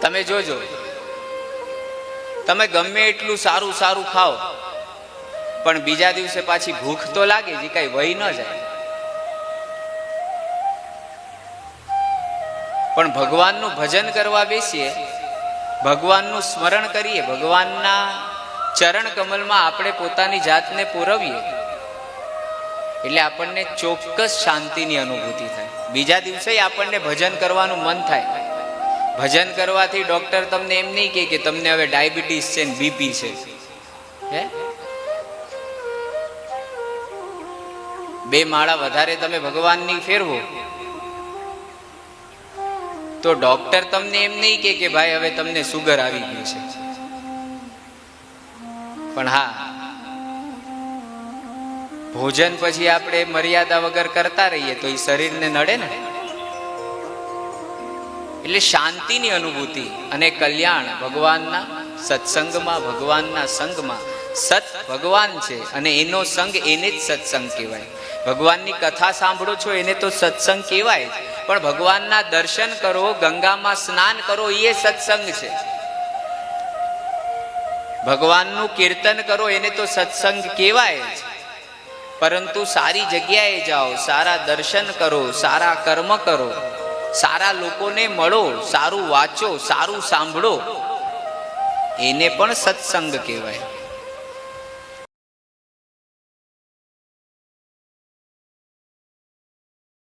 તમે જોજો, તમે ગમે એટલું સારું સારું ખાઓ પણ બીજા દિવસે પાછી ભૂખ તો લાગે જ, કઈ વહી ન જાય. પણ ભગવાનનું ભજન કરવા બેસીએ, ભગવાનનું સ્મરણ કરીએ, ભગવાનના ચરણ કમલમાં આપણે પોતાની જાતને પુરવીએ એટલે આપણને ચોક્કસ શાંતિની અનુભૂતિ થાય. બીજા દિવસે આપણને ભજન કરવાનું મન થાય. ભજન કરવાથી ડોક્ટર તમને એમ નહીં કહે કે તમને હવે ડાયાબિટીસ છે ને બીપી છે. હે, બે માળા વધારે તમે ભગવાનની ફેરવો તો ડોક્ટર તમને એમ નહીં કહે કે ભાઈ હવે તમને સુગર આવી ગયું છે. પણ હા, ભોજન પછી આપણે મર્યાદા વગર કરતા રહીએ તો એ શરીરને નડે ને. એટલે શાંતિની અનુભૂતિ અને કલ્યાણ ભગવાનના સત્સંગમાં, ભગવાનના સંગમાં. સત ભગવાન છે અને એનો સંગ એને જ સત્સંગ કહેવાય. ભગવાનની કથા સાંભળો છો એને તો સત્સંગ કહેવાય જ, પણ ભગવાનના દર્શન કરો, ગંગામાં સ્નાન કરો, એ સત્સંગ છે. ભગવાનનું કીર્તન કરો એને તો સત્સંગ કહેવાય જ. પરંતુ સારી જગ્યાએ જાઓ, સારા દર્શન કરો, સારા કર્મ કરો, સારા લોકોને મળો, સારું વાંચો, સારું સાંભળો, એને પણ સત્સંગ કહેવાય.